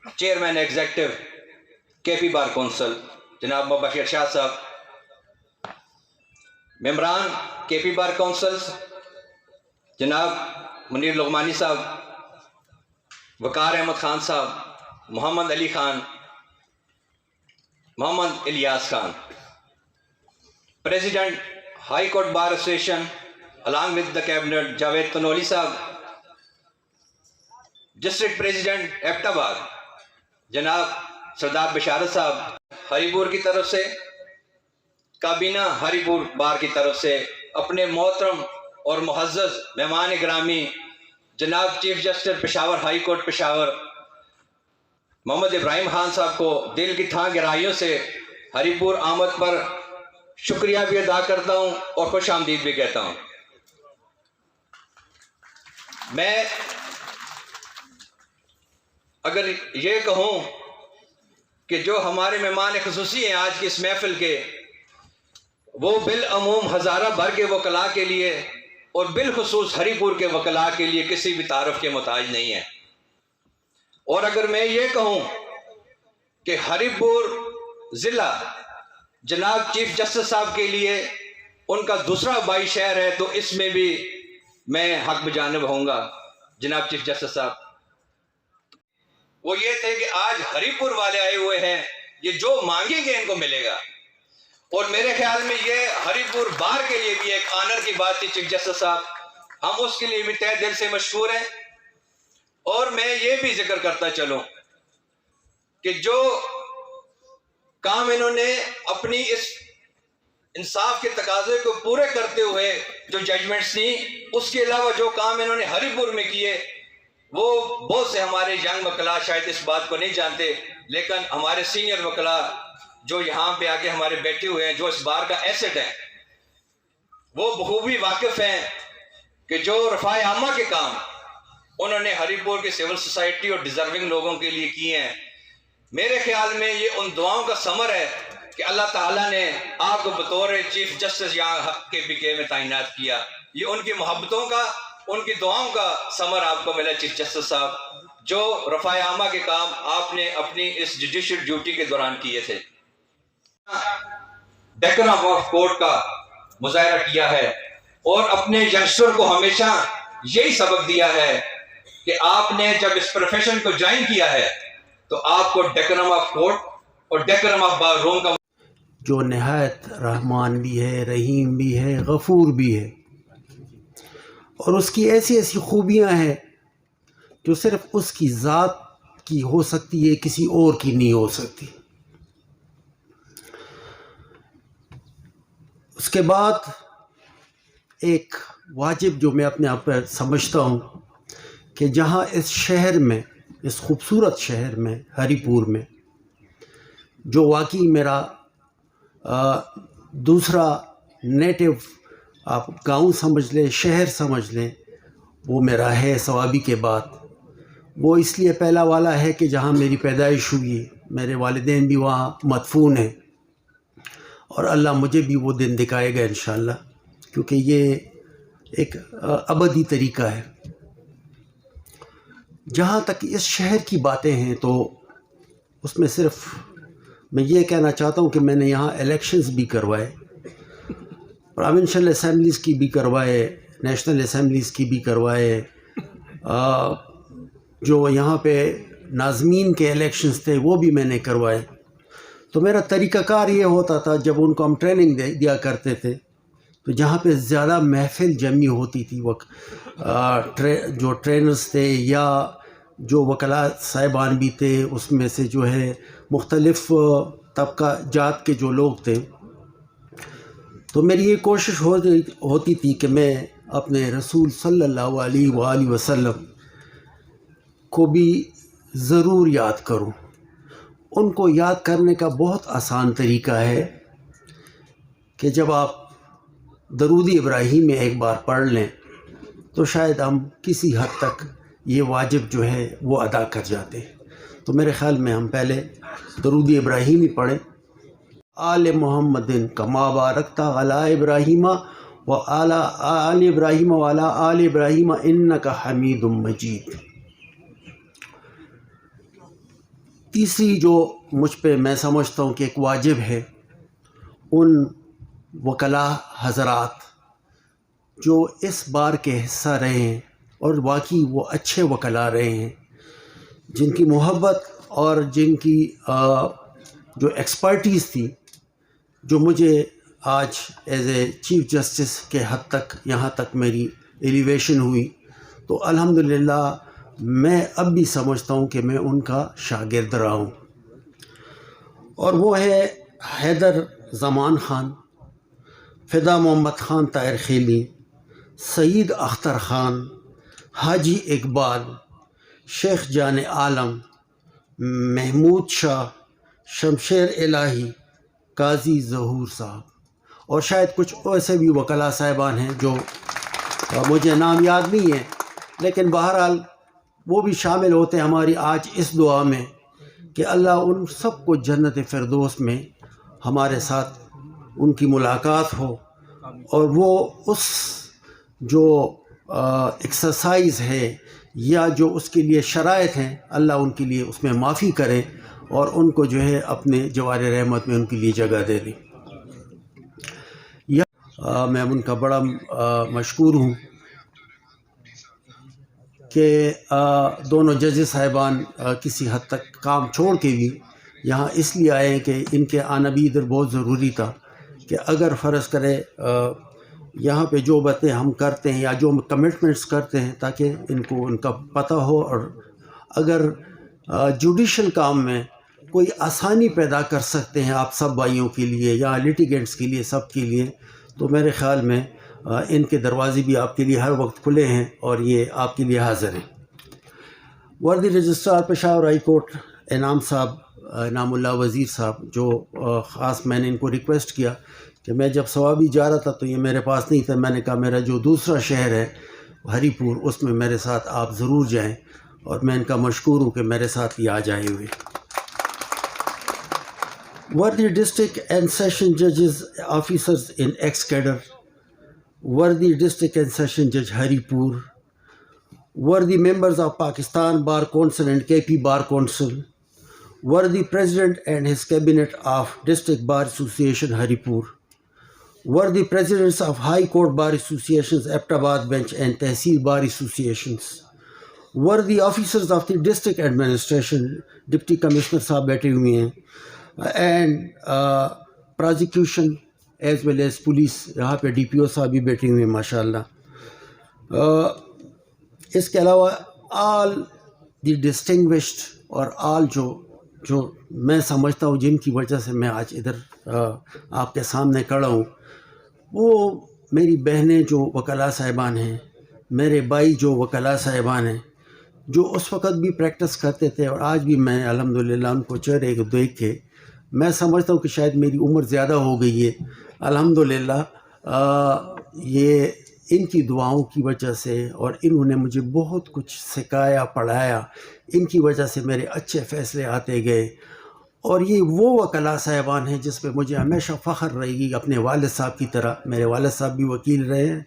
Chairman executive کے پی bar council جناب مبشر شاہ صاحب، ممبران کے پی بار کونسلز جناب منیر لغمانی صاحب، وقار احمد خان صاحب، Muhammad Ali Khan, Muhammad Ilyas Khan, president high court bar association along with the cabinet Javed Tanoli صاحب، ڈسٹرکٹ پریزیڈنٹ ایبٹ آباد جناب سردار بشارت صاحب، ہری پور کی طرف سے، کابینہ ہری پور بار کی طرف سے اپنے محترم اور معزز مہمان گرامی جناب chief justice Peshawar high court Peshawar Muhammad Ibrahim Khan صاحب کو دل کی تھان گہرائیوں سے ہری پور آمد پر شکریہ بھی ادا کرتا ہوں اور خوش آمدید بھی کہتا ہوں۔ میں اگر یہ کہوں کہ جو ہمارے مہمان خصوصی ہیں آج کی اس محفل کے، وہ بالعموم ہزارہ بھر کے وکلاء کے لیے اور بالخصوص ہری پور کے وکلاء کے لیے کسی بھی تعارف کے محتاج نہیں ہیں۔ اور اگر میں یہ کہوں کہ ہری پور ضلع جناب چیف جسٹس صاحب کے لیے ان کا دوسرا آبائی شہر ہے، تو اس میں بھی میں حق بجانب ہوں گا۔ جناب چیف جسٹس صاحب، وہ یہ تھے کہ آج ہری پور والے آئے ہوئے ہیں، یہ جو مانگیں گے ان کو ملے گا، اور میرے خیال میں یہ ہری پور بار کے لیے بھی ایک آنر کی بات تھی چیف جسٹس صاحب، ہم اس کے لیے بھی تہ دل سے مشکور ہیں۔ اور میں یہ بھی ذکر کرتا چلوں کہ جو کام انہوں نے اپنی اس انصاف کے تقاضے کو پورے کرتے ہوئے جو ججمنٹس تھیں، اس کے علاوہ جو کام انہوں نے ہری پور میں کیے، وہ بہت سے ہمارے ینگ وکلاء شاید اس بات کو نہیں جانتے، لیکن ہمارے سینئر وکلاء جو یہاں پہ آگے ہمارے بیٹھے ہوئے ہیں، جو اس بار کا ایسٹ ہیں، وہ بخوبی واقف ہیں کہ جو رفاع عامہ کے کام انہوں نے ہری پور کے سول سوسائٹی اور ڈیزرونگ لوگوں کے لیے کیے ہیں۔ میرے خیال میں یہ ان دعاؤں کا ثمر ہے کہ اللہ تعالیٰ نے آپ کو بطور چیف جسٹس یہاں کے پی کے میں تعینات کیا۔ یہ ان کی محبتوں کا، ان کی دعاؤں کا ثمر آپ کو ملا چیف جسٹس صاحب، جو رفاع عامہ کے کام آپ نے اپنی اس جوڈیشل ڈیوٹی کے دوران کیے تھے۔ ڈیکرم آف کورٹ کا مظاہرہ کیا ہے اور اپنے ینگسٹر کو ہمیشہ یہی سبق دیا ہے کہ آپ نے جب اس پروفیشن کو جوائن کیا ہے تو آپ کو ڈیکرم آف کورٹ اور ڈیکرم آف بار روم کا جو نہایت رحمان بھی ہے، رحیم بھی ہے، غفور بھی ہے، اور اس کی ایسی ایسی خوبیاں ہیں جو صرف اس کی ذات کی ہو سکتی ہے، کسی اور کی نہیں ہو سکتی۔ اس کے بعد ایک واجب جو میں اپنے آپ پر سمجھتا ہوں کہ جہاں اس شہر میں، اس خوبصورت شہر میں ہری پور میں، جو واقعی میرا دوسرا نیٹو، آپ گاؤں سمجھ لیں، شہر سمجھ لیں، وہ میرا ہے ثوابی کے بعد۔ وہ اس لیے پہلا والا ہے کہ جہاں میری پیدائش ہوئی، میرے والدین بھی وہاں مدفون ہیں، اور اللہ مجھے بھی وہ دن دکھائے گا انشاءاللہ، کیونکہ یہ ایک ابدی طریقہ ہے۔ جہاں تک اس شہر کی باتیں ہیں تو اس میں صرف میں یہ کہنا چاہتا ہوں کہ میں نے یہاں الیکشنز بھی کروائے، پروونشل اسمبلیز کی بھی کروائے، نیشنل اسمبلیز کی بھی کروائے، جو یہاں پہ ناظمین کے الیکشنز تھے وہ بھی میں نے کروائے۔ تو میرا طریقہ کار یہ ہوتا تھا، جب ان کو ہم ٹریننگ دیا کرتے تھے تو جہاں پہ زیادہ محفل جمی ہوتی تھی، جو ٹرینرز تھے یا جو وکلاء صاحبان بھی تھے، اس میں سے جو ہے مختلف طبقہ جات کے جو لوگ تھے، تو میری یہ کوشش ہوتی تھی کہ میں اپنے رسول صلی اللہ علیہ وآلہ وسلم کو بھی ضرور یاد کروں۔ ان کو یاد کرنے کا بہت آسان طریقہ ہے کہ جب آپ درود ابراہیم میں ایک بار پڑھ لیں تو شاید ہم کسی حد تک یہ واجب جو ہے وہ ادا کر جاتے ہیں۔ تو میرے خیال میں ہم پہلے درود ابراہیم ہی پڑھیں۔ آل محمد کما بارکتا علی ابراہیم و آل ابراہیم و علی آل ابراہیم انک حمید مجید۔ تیسری جو مجھ پہ میں سمجھتا ہوں کہ ایک واجب ہے، ان وکلاء حضرات جو اس بار کے حصہ رہے ہیں اور واقعی وہ اچھے وکلاء رہے ہیں، جن کی محبت اور جن کی جو ایکسپرٹیز تھی، جو مجھے آج ایز اے چیف جسٹس کے حد تک یہاں تک میری ایلیویشن ہوئی، تو الحمدللہ میں اب بھی سمجھتا ہوں کہ میں ان کا شاگرد رہا ہوں، اور وہ ہے حیدر زمان خان، فدا محمد خان طاہر خیلی، سعید اختر خان، حاجی اقبال، شیخ جان عالم، محمود شاہ، شمشیر الہی، قاضی ظہور صاحب، اور شاید کچھ ایسے بھی وکلاء صاحبان ہیں جو مجھے نام یاد نہیں ہے، لیکن بہرحال وہ بھی شامل ہوتے ہیں ہماری آج اس دعا میں کہ اللہ ان سب کو جنت فردوس میں ہمارے ساتھ ان کی ملاقات ہو، اور وہ اس جو ایکسرسائز ہے یا جو اس کے لیے شرائط ہیں، اللہ ان کے لیے اس میں معافی کرے اور ان کو جو ہے اپنے جوار رحمت میں ان کے لیے جگہ دے دیں۔ میں ان کا بڑا مشکور ہوں کہ دونوں ججز صاحبان کسی حد تک کام چھوڑ کے بھی یہاں اس لیے آئے ہیں کہ ان کے آنا بھی ادھر بہت ضروری تھا، کہ اگر فرض کرے یہاں پہ جو باتیں ہم کرتے ہیں یا جو کمٹمنٹس کرتے ہیں تاکہ ان کو ان کا پتہ ہو، اور اگر جوڈیشل کام میں کوئی آسانی پیدا کر سکتے ہیں آپ سب بھائیوں کے لیے یا لیٹیگنٹس کے لیے، سب کے لیے، تو میرے خیال میں ان کے دروازے بھی آپ کے لیے ہر وقت کھلے ہیں اور یہ آپ کے لیے حاضر ہیں۔ وردی رجسٹرار پشاور ہائی کورٹ انعام صاحب، انعام اللہ وزیر صاحب، جو خاص میں نے ان کو ریکویسٹ کیا کہ میں جب ثوابی جا رہا تھا تو یہ میرے پاس نہیں تھا، میں نے کہا میرا جو دوسرا شہر ہے ہری پور، اس میں میرے ساتھ آپ ضرور جائیں، اور میں ان کا مشکور ہوں کہ میرے ساتھ یہ آ جائے ہوئے۔ Worthy district and session judges, officers in ex-cadre, worthy district and session judge Haripur, worthy members of Pakistan Bar Council and KP Bar Council, worthy president and his cabinet of District Bar Association Haripur, worthy presidents of High Court Bar Associations Aptabad Bench and Tehsil Bar Associations, worthy officers of the district administration, Deputy Commissioner صاحب بیٹھے ہوئے ہیں، and prosecution as well as police, یہاں پہ D P او صاحب بھی بیٹھے ہوئے ہیں ماشاء اللہ۔ اس کے علاوہ آل دی ڈسٹنگوشڈ اور آل جو میں سمجھتا ہوں جن کی وجہ سے میں آج ادھر آپ کے سامنے کھڑا ہوں، وہ میری بہنیں جو وکلاء صاحبان ہیں، میرے بھائی جو وکلاء صاحبان ہیں، جو اس وقت بھی پریکٹس کرتے تھے، اور آج بھی میں الحمدللہ ان کو چہرے کو دیکھ کے میں سمجھتا ہوں کہ شاید میری عمر زیادہ ہو گئی ہے، الحمدللہ یہ ان کی دعاؤں کی وجہ سے، اور انہوں نے مجھے بہت کچھ سکھایا پڑھایا، ان کی وجہ سے میرے اچھے فیصلے آتے گئے، اور یہ وہ وکلاء صاحبان ہیں جس پہ مجھے ہمیشہ فخر رہے گی، اپنے والد صاحب کی طرح۔ میرے والد صاحب بھی وکیل رہے ہیں،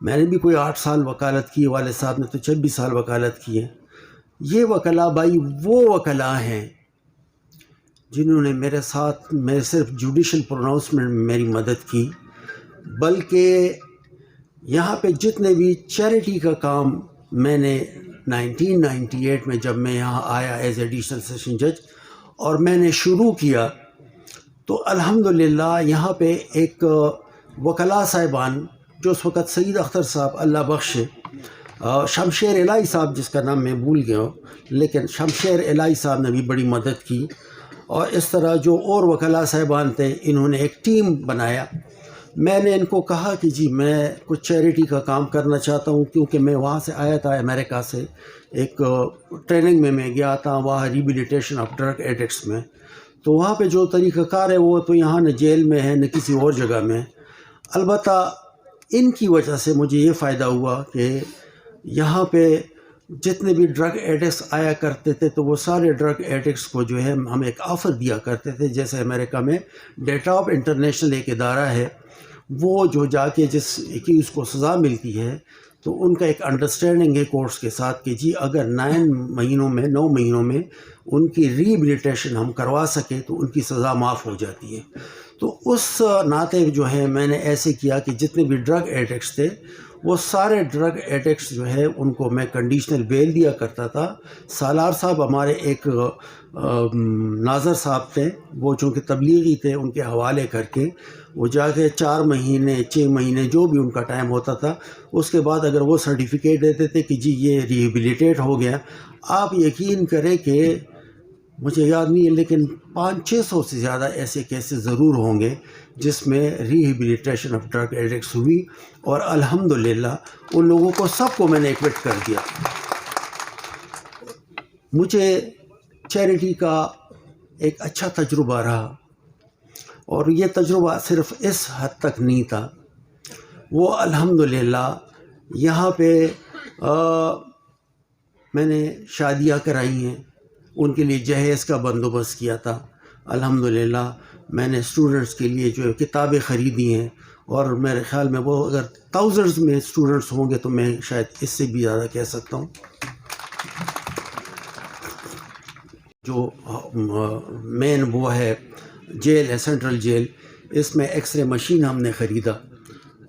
میں نے بھی کوئی 8 سال وکالت کی، والد صاحب نے تو 26 سال وکالت کی ہے۔ یہ وکلاء بھائی وہ وکلاء ہیں جنہوں نے میرے ساتھ میں صرف جوڈیشل پروناؤنسمنٹ میں میری مدد کی، بلکہ یہاں پہ جتنے بھی چیریٹی کا کام میں نے 1998 میں جب میں یہاں آیا ایز ایڈیشنل سیشن جج اور میں نے شروع کیا، تو الحمدللہ یہاں پہ ایک وکلاء صاحبان جو اس وقت سعید اختر صاحب اللہ بخشے، شمشیر الہی صاحب جس کا نام میں بھول گیا ہوں، لیکن شمشیر الہی صاحب نے بھی بڑی مدد کی، اور اس طرح جو اور وکلاء صاحبان تھے انہوں نے ایک ٹیم بنایا۔ میں نے ان کو کہا کہ جی میں کچھ چیریٹی کا کام کرنا چاہتا ہوں، کیونکہ میں وہاں سے آیا تھا امریکہ سے، ایک ٹریننگ میں گیا تھا وہاں ریبیلیٹیشن آف ڈرگ ایڈکٹس میں، تو وہاں پہ جو طریقہ کار ہے وہ تو یہاں نہ جیل میں ہے نہ کسی اور جگہ میں۔ البتہ ان کی وجہ سے مجھے یہ فائدہ ہوا کہ یہاں پہ جتنے بھی ڈرگ ایڈکٹس آیا کرتے تھے تو وہ سارے ڈرگ ایڈکٹس کو جو ہے ہم ایک آفر دیا کرتے تھے، جیسے امریکہ میں ڈیٹا آف انٹرنیشنل ایک ادارہ ہے، وہ جو جا کے جس اکیوز کو سزا ملتی ہے تو ان کا ایک انڈرسٹینڈنگ ہے کورٹس کے ساتھ کہ جی اگر 9 مہینوں میں ان کی ریہیبلیٹیشن ہم کروا سکیں تو ان کی سزا معاف ہو جاتی ہے. تو اس ناطے جو ہے میں نے ایسے کیا کہ جتنے بھی ڈرگ ایڈکٹس تھے وہ سارے ڈرگ ایڈکٹس جو ہے ان کو میں کنڈیشنل بیل دیا کرتا تھا. سالار صاحب ہمارے ایک ناظر صاحب تھے، وہ چونکہ تبلیغی تھے، ان کے حوالے کر کے وہ جا کے 4 مہینے 6 مہینے جو بھی ان کا ٹائم ہوتا تھا، اس کے بعد اگر وہ سرٹیفکیٹ دیتے تھے کہ جی یہ ریہیبلیٹیٹ ہو گیا، آپ یقین کریں کہ مجھے یاد نہیں ہے لیکن 500-600 سے زیادہ ایسے کیسز ضرور ہوں گے جس میں ریہیبلیٹیشن آف ڈرگ ایڈکٹس ہوئی، اور الحمدللہ ان لوگوں کو سب کو میں نے ایکوٹ کر دیا. مجھے چیریٹی کا ایک اچھا تجربہ رہا، اور یہ تجربہ صرف اس حد تک نہیں تھا. وہ الحمدللہ یہاں پہ میں نے شادیاں کرائی ہیں، ان کے لیے جہیز کا بندوبست کیا تھا. الحمدللہ میں نے اسٹوڈنٹس کے لیے جو کتابیں خریدی ہیں، اور میرے خیال میں وہ اگر تھاؤزنڈز میں اسٹوڈنٹس ہوں گے تو میں شاید اس سے بھی زیادہ کہہ سکتا ہوں. جو مین وہ ہے جیل ہے، سینٹرل جیل، اس میں ایکس رے مشین ہم نے خریدا،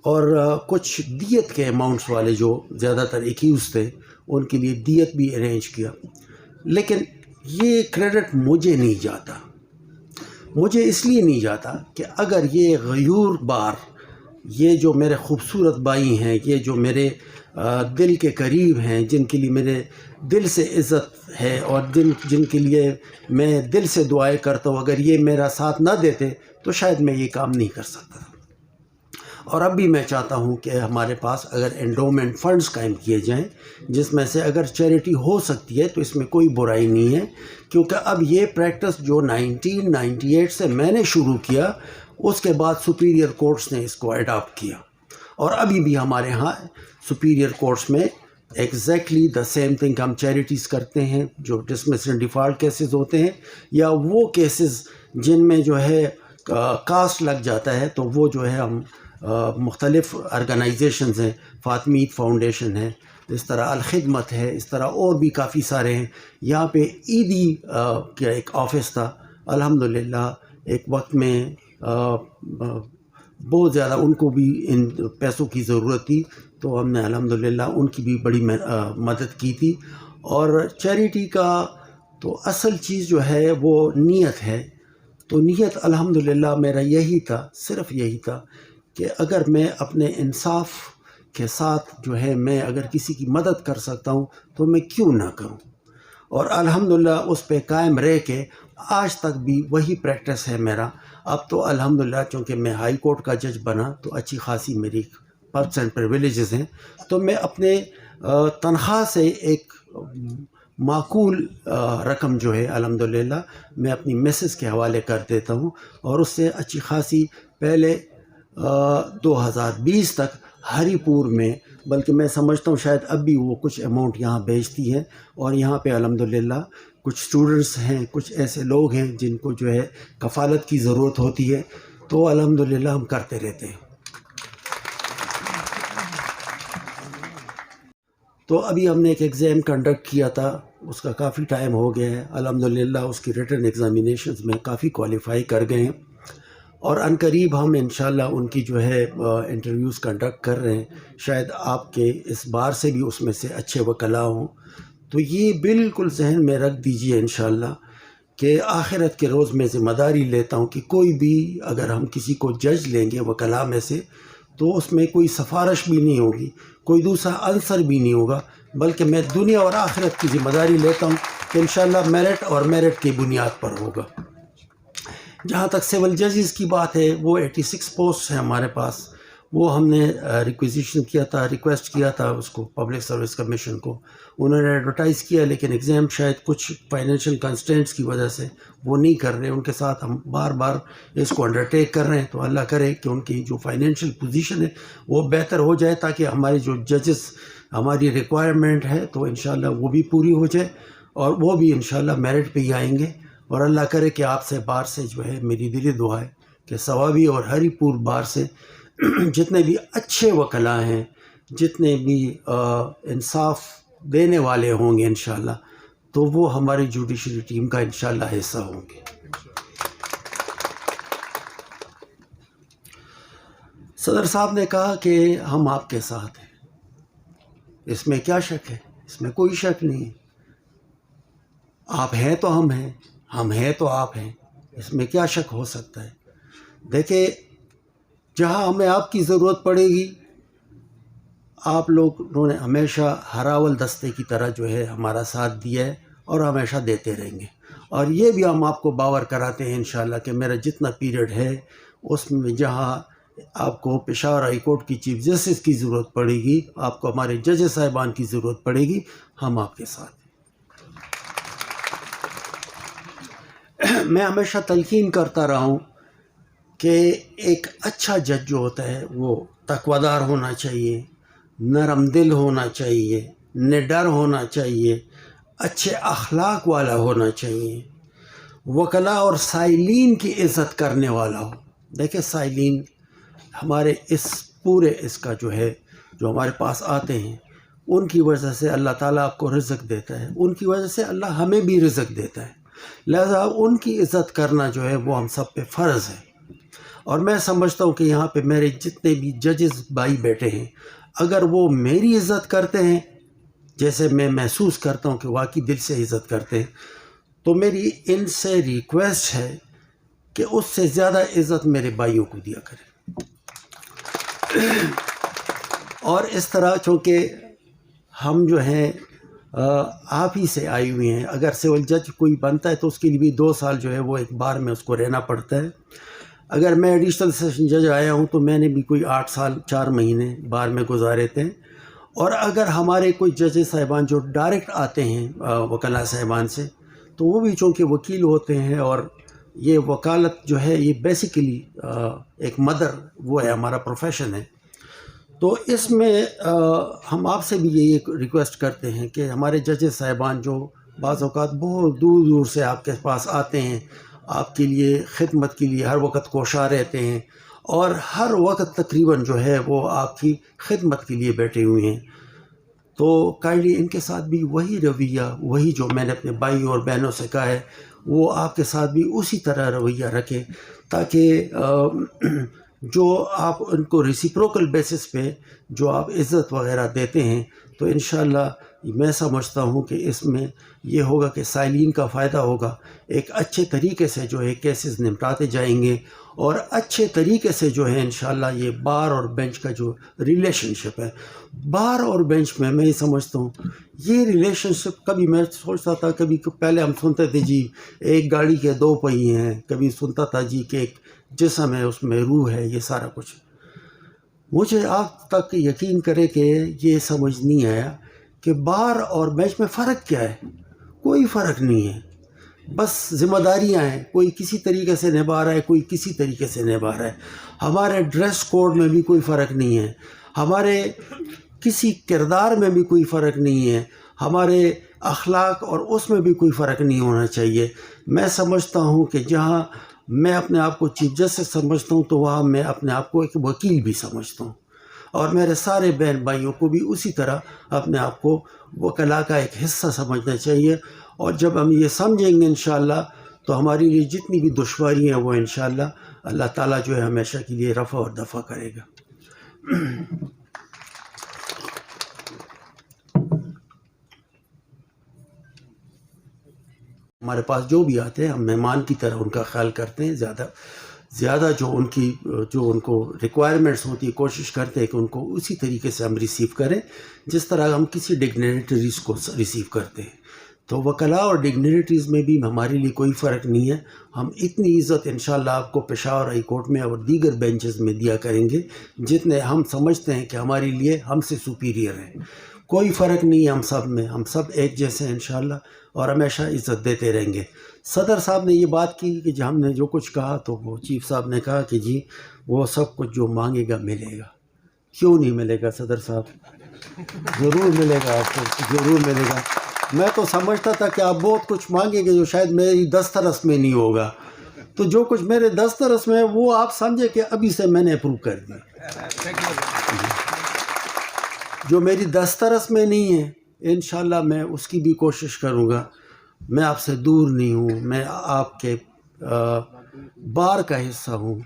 اور کچھ دیت کے اماؤنٹس والے جو زیادہ تر ایکیوز تھے ان کے لیے دیت بھی ارینج کیا. لیکن یہ کریڈٹ مجھے نہیں جاتا. مجھے اس لیے نہیں جاتا کہ اگر یہ غیور بار، یہ جو میرے خوبصورت بھائی ہیں، یہ جو میرے دل کے قریب ہیں، جن کے لیے میرے دل سے عزت ہے اور جن کے لیے میں دل سے دعائیں کرتا ہوں، اگر یہ میرا ساتھ نہ دیتے تو شاید میں یہ کام نہیں کر سکتا. اور اب بھی میں چاہتا ہوں کہ ہمارے پاس اگر انڈومنٹ فنڈز قائم کیے جائیں جس میں سے اگر چیریٹی ہو سکتی ہے تو اس میں کوئی برائی نہیں ہے، کیونکہ اب یہ پریکٹس جو 1998 سے میں نے شروع کیا، اس کے بعد سپیریئر کورٹس نے اس کو اڈاپٹ کیا، اور ابھی بھی ہمارے ہاں سپیریئر کورٹس میں ایگزیکٹلی دا سیم تھنگ ہم چیریٹیز کرتے ہیں. جو ڈسمس اینڈ ڈیفالٹ کیسز ہوتے ہیں یا وہ کیسز جن میں جو ہے کاسٹ لگ جاتا ہے، تو وہ جو ہے ہم مختلف آرگنائزیشنز ہیں، فاطمیت فاؤنڈیشن ہے، اس طرح الخدمت ہے، اس طرح اور بھی کافی سارے ہیں. یہاں پہ عیدی کا ایک آفس تھا، الحمدللہ ایک وقت میں بہت زیادہ ان کو بھی ان پیسوں کی ضرورت تھی، تو ہم نے الحمدللہ ان کی بھی بڑی مدد کی تھی. اور چیریٹی کا تو اصل چیز جو ہے وہ نیت ہے. تو نیت الحمدللہ میرا یہی تھا، صرف یہی تھا کہ اگر میں اپنے انصاف کے ساتھ جو ہے میں اگر کسی کی مدد کر سکتا ہوں تو میں کیوں نہ کروں. اور الحمدللہ اس پہ قائم رہ کے آج تک بھی وہی پریکٹس ہے میرا. اب تو الحمدللہ چونکہ میں ہائی کورٹ کا جج بنا تو اچھی خاصی میری پرکس اینڈ پریویلیجز ہیں، تو میں اپنے تنخواہ سے ایک معقول رقم جو ہے الحمدللہ میں اپنی میسز کے حوالے کر دیتا ہوں، اور اس سے اچھی خاصی پہلے 2020 تک ہری پور میں، بلکہ میں سمجھتا ہوں شاید اب بھی وہ کچھ اماؤنٹ یہاں بھیجتی ہے. اور یہاں پہ الحمدللہ کچھ اسٹوڈنٹس ہیں، کچھ ایسے لوگ ہیں جن کو جو ہے کفالت کی ضرورت ہوتی ہے، تو الحمدللہ ہم کرتے رہتے ہیں. تو ابھی ہم نے ایک ایگزام کنڈکٹ کیا تھا، اس کا کافی ٹائم ہو گیا ہے. الحمدللہ اس کی ریٹن ایگزامینیشنز میں کافی کوالیفائی کر گئے ہیں، اور عنقریب ہم انشاءاللہ ان کی جو ہے انٹرویوز کنڈکٹ کر رہے ہیں. شاید آپ کے اس بار سے بھی اس میں سے اچھے وکلاء ہوں. تو یہ بالکل ذہن میں رکھ دیجئے انشاءاللہ کہ آخرت کے روز میں ذمہ داری لیتا ہوں کہ کوئی بھی اگر ہم کسی کو جج لیں گے وکلاء میں سے تو اس میں کوئی سفارش بھی نہیں ہوگی، کوئی دوسرا عنصر بھی نہیں ہوگا، بلکہ میں دنیا اور آخرت کی ذمہ داری لیتا ہوں کہ انشاءاللہ میرٹ اور میرٹ کی بنیاد پر ہوگا. جہاں تک سول ججز کی بات ہے، وہ 86 پوسٹ ہیں ہمارے پاس. وہ ہم نے ریکویزیشن کیا تھا، ریکویسٹ کیا تھا اس کو پبلک سروس کمیشن کو. انہوں نے ایڈورٹائز کیا، لیکن ایگزام شاید کچھ فائنینشیل کنسٹینٹس کی وجہ سے وہ نہیں کر رہے. ان کے ساتھ ہم بار بار اس کو انڈرٹیک کر رہے ہیں. تو اللہ کرے کہ ان کی جو فائنینشیل پوزیشن ہے وہ بہتر ہو جائے، تاکہ ہمارے جو ججز ہماری ریکوائرمنٹ ہے تو انشاءاللہ وہ بھی پوری ہو جائے، اور وہ بھی انشاءاللہ میرٹ پہ ہی آئیں گے. اور اللہ کرے کہ آپ سے بار سے جو ہے میری دلی دعا ہے کہ ثوابی اور ہری پور بار سے جتنے بھی اچھے وکلاء ہیں جتنے بھی انصاف دینے والے ہوں گے انشاءاللہ تو وہ ہماری جوڈیشری ٹیم کا انشاءاللہ حصہ ہوں گے۔ صدر صاحب نے کہا کہ ہم آپ کے ساتھ ہیں، اس میں کیا شک ہے؟ اس میں کوئی شک نہیں ہے۔ آپ ہیں تو ہم ہیں تو آپ ہیں، اس میں کیا شک ہو سکتا ہے؟ دیکھیں، جہاں ہمیں آپ کی ضرورت پڑے گی آپ لوگوں نے ہمیشہ ہراول دستے کی طرح جو ہے ہمارا ساتھ دیا ہے اور ہمیشہ دیتے رہیں گے، اور یہ بھی ہم آپ کو باور کراتے ہیں انشاءاللہ کہ میرا جتنا پیریڈ ہے اس میں جہاں آپ کو پشاور ہائی کورٹ کی چیف جسٹس کی ضرورت پڑے گی، آپ کو ہمارے ججز صاحبان کی ضرورت پڑے گی، ہم آپ کے ساتھ ہیں۔ میں ہمیشہ تلقین کرتا رہا ہوں کہ ایک اچھا جج جو ہوتا ہے وہ تقویدار ہونا چاہیے، نرم دل ہونا چاہیے، نڈر ہونا چاہیے، اچھے اخلاق والا ہونا چاہیے، وکلاء اور سائلین کی عزت کرنے والا ہو۔ دیکھیں، سائلین ہمارے اس کا جو ہے جو ہمارے پاس آتے ہیں ان کی وجہ سے اللہ تعالیٰ آپ کو رزق دیتا ہے، ان کی وجہ سے اللہ ہمیں بھی رزق دیتا ہے، لہذا ان کی عزت کرنا جو ہے وہ ہم سب پہ فرض ہے۔ اور میں سمجھتا ہوں کہ یہاں پہ میرے جتنے بھی ججز بھائی بیٹھے ہیں اگر وہ میری عزت کرتے ہیں جیسے میں محسوس کرتا ہوں کہ واقعی دل سے عزت کرتے ہیں، تو میری ان سے ریکویسٹ ہے کہ اس سے زیادہ عزت میرے بھائیوں کو دیا کریں۔ اور اس طرح چونکہ ہم جو ہیں آپ ہی سے آئی ہوئی ہیں، اگر سول جج کوئی بنتا ہے تو اس کے لیے بھی 2 سال جو ہے وہ ایک بار میں اس کو رہنا پڑتا ہے۔ اگر میں ایڈیشنل سیشن جج آیا ہوں تو میں نے بھی کوئی 8 سال 4 مہینے بار میں گزارے تھے۔ اور اگر ہمارے کوئی ججز صاحبان جو ڈائریکٹ آتے ہیں وکلاء صاحبان سے تو وہ بھی چونکہ وکیل ہوتے ہیں، اور یہ وکالت جو ہے یہ بیسیکلی ایک مدر وہ ہے، ہمارا پروفیشن ہے، تو اس میں ہم آپ سے بھی یہ ریکویسٹ کرتے ہیں کہ ہمارے ججز صاحبان جو بعض اوقات بہت دور دور سے آپ کے پاس آتے ہیں، آپ کے لیے خدمت کے لیے ہر وقت کوشاں رہتے ہیں اور ہر وقت تقریباً جو ہے وہ آپ کی خدمت کے لیے بیٹھے ہوئے ہیں، تو کائنڈلی ان کے ساتھ بھی وہی رویہ، وہی جو میں نے اپنے بھائی اور بہنوں سے کہا ہے وہ آپ کے ساتھ بھی اسی طرح رویہ رکھیں، تاکہ جو آپ ان کو ریسیپروکل بیسس پہ جو آپ عزت وغیرہ دیتے ہیں تو انشاءاللہ میں سمجھتا ہوں کہ اس میں یہ ہوگا کہ سائلین کا فائدہ ہوگا، ایک اچھے طریقے سے جو ہے کیسز نمٹاتے جائیں گے، اور اچھے طریقے سے جو ہے انشاءاللہ یہ بار اور بینچ کا جو ریلیشن شپ ہے، بار اور بینچ میں یہ سمجھتا ہوں یہ ریلیشن شپ، کبھی میں سوچتا تھا، کبھی پہلے ہم سنتے تھے جی ایک گاڑی کے 2 پہیے ہیں، کبھی سنتا تھا جی کہ ایک جسم ہے اس میں روح ہے، یہ سارا کچھ مجھے آج تک یقین کرے کہ یہ سمجھ نہیں آیا کہ بار اور بینچ میں فرق کیا ہے۔ کوئی فرق نہیں ہے، بس ذمہ داریاں ہیں، کوئی کسی طریقے سے نبھا رہا ہے، کوئی کسی طریقے سے نبھا رہا ہے۔ ہمارے ڈریس کوڈ میں بھی کوئی فرق نہیں ہے، ہمارے کسی کردار میں بھی کوئی فرق نہیں ہے، ہمارے اخلاق اور اس میں بھی کوئی فرق نہیں ہونا چاہیے۔ میں سمجھتا ہوں کہ جہاں میں اپنے آپ کو چیف جسٹس سمجھتا ہوں تو وہاں میں اپنے آپ کو ایک وکیل بھی سمجھتا ہوں، اور میرے سارے بہن بھائیوں کو بھی اسی طرح اپنے آپ کو وکلاء کا ایک حصہ سمجھنا چاہیے۔ اور جب ہم یہ سمجھیں گے انشاءاللہ تو ہماری لیے جتنی بھی دشواری ہیں وہ انشاءاللہ اللہ تعالیٰ جو ہے ہمیشہ کے لیے رفع اور دفع کرے گا۔ ہمارے پاس جو بھی آتے ہیں ہم مہمان کی طرح ان کا خیال کرتے ہیں، زیادہ جو ان کو ریکوائرمنٹس ہوتی ہے کوشش کرتے ہیں کہ ان کو اسی طریقے سے ہم ریسیو کریں جس طرح ہم کسی ڈگنیٹریز کو ریسیو کرتے ہیں۔ تو وکلاء اور ڈگنیٹریز میں بھی ہمارے لیے کوئی فرق نہیں ہے، ہم اتنی عزت انشاءاللہ آپ کو پشاور ہائی کورٹ میں اور دیگر بینچز میں دیا کریں گے جتنے ہم سمجھتے ہیں کہ ہمارے لیے ہم سے سپیریئر ہیں۔ کوئی فرق نہیں ہے ہم سب میں، ہم سب ایک جیسے ہیں انشاءاللہ، اور ہمیشہ عزت دیتے رہیں گے۔ صدر صاحب نے یہ بات کی کہ ہم نے جو کچھ کہا تو وہ چیف صاحب نے کہا کہ جی وہ سب کچھ جو مانگے گا ملے گا۔ کیوں نہیں ملے گا صدر صاحب؟ ضرور ملے گا آپ کو، ضرور ملے گا۔ میں تو سمجھتا تھا کہ آپ بہت کچھ مانگیں گے جو شاید میری دسترس میں نہیں ہوگا، تو جو کچھ میرے دسترس میں ہے وہ آپ سمجھے کہ ابھی سے میں نے اپروو کر دی۔ جو میری دسترس میں نہیں ہے انشاءاللہ میں اس کی بھی کوشش کروں گا. میں آپ سے دور نہیں ہوں، میں آپ کے بار کا حصہ ہوں،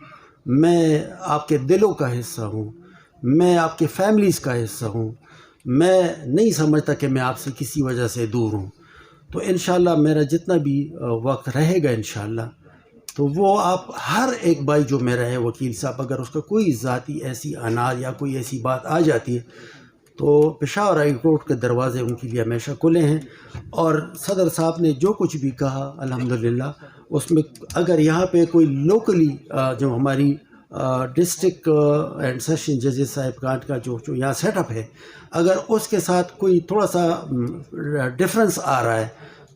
میں آپ کے دلوں کا حصہ ہوں، میں آپ کے فیملیز کا حصہ ہوں. میں نہیں سمجھتا کہ میں آپ سے کسی وجہ سے دور ہوں. تو انشاءاللہ میرا جتنا بھی وقت رہے گا انشاءاللہ تو وہ آپ ہر ایک بھائی جو میرا ہے وکیل صاحب، اگر اس کا کوئی ذاتی ایسی انار یا کوئی ایسی بات آ جاتی ہے تو پشاور ہائی کورٹ کے دروازے ان کے لیے ہمیشہ کھلے ہیں. اور صدر صاحب نے جو کچھ بھی کہا الحمدللہ اس میں اگر یہاں پہ کوئی لوکلی جو ہماری ڈسٹرکٹ اینڈ سیشن ججز صاحب کانٹ کا جو یہاں سیٹ اپ ہے، اگر اس کے ساتھ کوئی تھوڑا سا ڈفرینس آ رہا ہے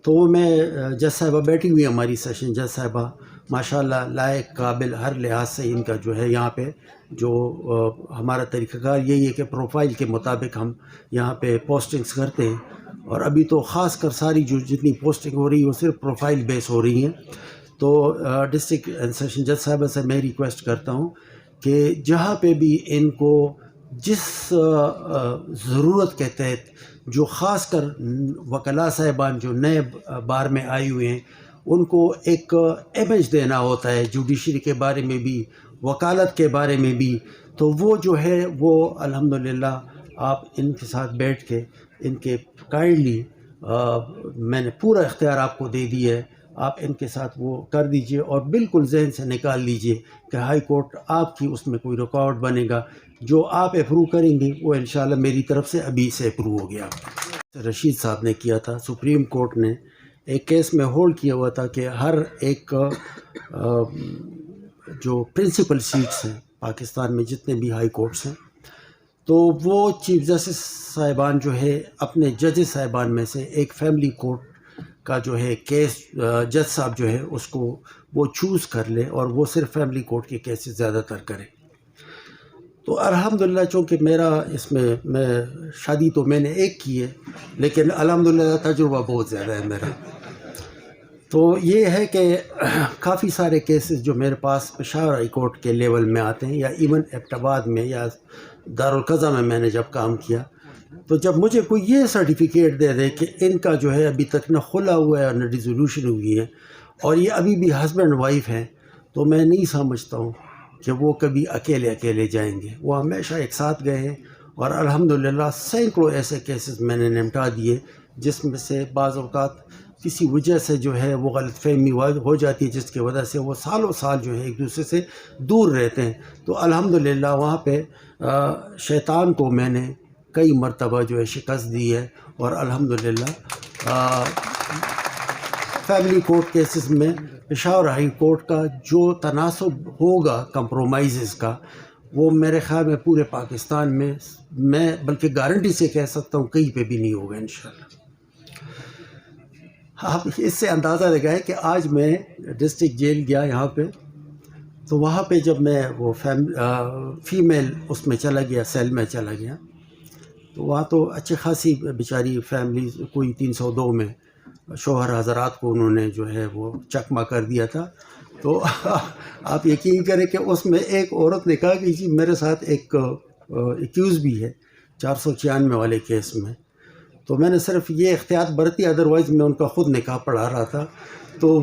تو وہ میں جج صاحبہ بیٹھی ہوئی ہماری سیشن جج صاحبہ ماشاءاللہ لائق قابل ہر لحاظ سے ان کا جو ہے یہاں پہ جو ہمارا طریقہ کار یہی ہے کہ پروفائل کے مطابق ہم یہاں پہ پوسٹنگز کرتے ہیں. اور ابھی تو خاص کر ساری جو جتنی پوسٹنگ ہو رہی ہے وہ صرف پروفائل بیس ہو رہی ہیں. تو ڈسٹرکٹ اینڈ سیشن جج صاحبہ سے میں ریکویسٹ کرتا ہوں کہ جہاں پہ بھی ان کو جس ضرورت کے تحت جو خاص کر وکلاء صاحبان جو نئے بار میں آئے ہوئے ہیں ان کو ایک امیج دینا ہوتا ہے جوڈیشری کے بارے میں بھی، وکالت کے بارے میں بھی، تو وہ جو ہے وہ الحمدللہ آپ ان کے ساتھ بیٹھ کے ان کے کائنڈلی میں نے پورا اختیار آپ کو دے دیا ہے، آپ ان کے ساتھ وہ کر دیجئے اور بالکل ذہن سے نکال لیجئے کہ ہائی کورٹ آپ کی اس میں کوئی رکاوٹ بنے گا. جو آپ اپروو کریں گے وہ انشاءاللہ میری طرف سے ابھی سے اپروو ہو گیا. رشید صاحب نے کیا تھا، سپریم کورٹ نے ایک کیس میں ہولڈ کیا ہوا تھا کہ ہر ایک جو پرنسپل سیٹس ہیں پاکستان میں جتنے بھی ہائی کورٹس ہیں تو وہ چیف جسٹس صاحبان جو ہے اپنے ججز صاحبان میں سے ایک فیملی کورٹ کا جو ہے کیس جج صاحب جو ہے اس کو وہ چوز کر لے اور وہ صرف فیملی کورٹ کے کیسز زیادہ تر کرے. تو الحمدللہ چونکہ میرا اس میں شادی تو میں نے ایک کی ہے لیکن الحمدللہ تجربہ بہت زیادہ ہے میرا. تو یہ ہے کہ کافی سارے کیسز جو میرے پاس پشاور ہائی کورٹ کے لیول میں آتے ہیں یا ایون ایبٹ آباد میں یا دارالقضا میں نے جب کام کیا تو جب مجھے کوئی یہ سرٹیفکیٹ دے دے کہ ان کا جو ہے ابھی تک نہ کھلا ہوا ہے نہ ریزولوشن ہوئی ہے اور یہ ابھی بھی ہسبینڈ وائف ہیں تو میں نہیں سمجھتا ہوں کہ وہ کبھی اکیلے جائیں گے. وہ ہمیشہ ایک ساتھ گئے ہیں اور الحمدللہ سینکڑوں ایسے کیسز میں نے نمٹا دیے جس میں سے بعض اوقات کسی وجہ سے جو ہے وہ غلط فہمی ہو جاتی ہے جس کی وجہ سے وہ سالوں سال جو ہے ایک دوسرے سے دور رہتے ہیں. تو الحمدللہ وہاں پہ شیطان کو میں نے کئی مرتبہ جو ہے شکست دی ہے اور الحمدللہ فیملی کورٹ کیسز میں پشاور ہائی کورٹ کا جو تناسب ہوگا کمپرومائزز کا وہ میرے خیال میں پورے پاکستان میں بلکہ گارنٹی سے کہہ سکتا ہوں کہیں پہ بھی نہیں ہوگا انشاءاللہ. آپ اس سے اندازہ لگائیں کہ آج میں ڈسٹرکٹ جیل گیا یہاں پہ تو وہاں پہ جب میں وہ فیمیل اس میں چلا گیا سیل میں چلا گیا تو وہاں تو اچھی خاصی بیچاری فیملی کوئی 302 میں شوہر حضرات کو انہوں نے جو ہے وہ چکما کر دیا تھا. تو آپ یقین کریں کہ اس میں ایک عورت نے کہا کہ جی میرے ساتھ ایک ایکیوز بھی ہے 496 والے کیس میں. تو میں نے صرف یہ احتیاط برتی ادروائز میں ان کا خود نکاح پڑھا رہا تھا. تو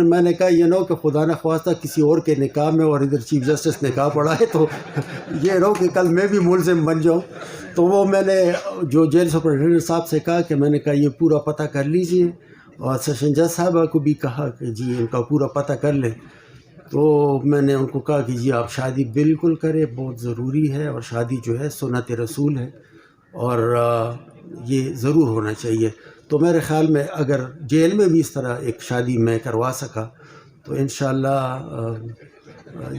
میں نے کہا یہ نو کہ خدا نخواستہ کسی اور کے نکاح میں اور ادھر چیف جسٹس نکاح پڑھا ہے تو یہ نو کہ کل میں بھی ملزم بن جاؤں. تو وہ میں نے جو جیل سپرنٹینڈنٹ صاحب سے کہا کہ میں نے کہا یہ پورا پتہ کر لیجئے اور سیشن جج صاحبہ کو بھی کہا کہ جی ان کا پورا پتہ کر لیں. تو میں نے ان کو کہا کہ جی آپ شادی بالکل کریں، بہت ضروری ہے اور شادی جو ہے سنت رسول ہے اور یہ ضرور ہونا چاہیے. تو میرے خیال میں اگر جیل میں بھی اس طرح ایک شادی میں کروا سکا تو انشاءاللہ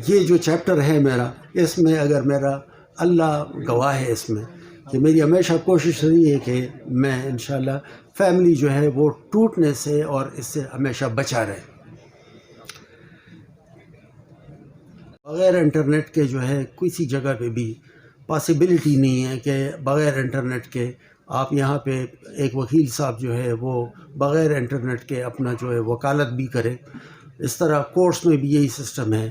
یہ جو چیپٹر ہے میرا اس میں اگر میرا اللہ گواہ ہے اس میں کہ میری ہمیشہ کوشش رہی ہے کہ میں انشاءاللہ فیملی جو ہے وہ ٹوٹنے سے اور اس سے ہمیشہ بچا رہے. بغیر انٹرنیٹ کے جو ہے کسی جگہ پہ بھی پاسبلٹی نہیں ہے کہ بغیر انٹرنیٹ کے آپ یہاں پہ ایک وکیل صاحب جو ہے وہ بغیر انٹرنیٹ کے اپنا جو ہے وکالت بھی کرے. اس طرح کورٹس میں بھی یہی سسٹم ہے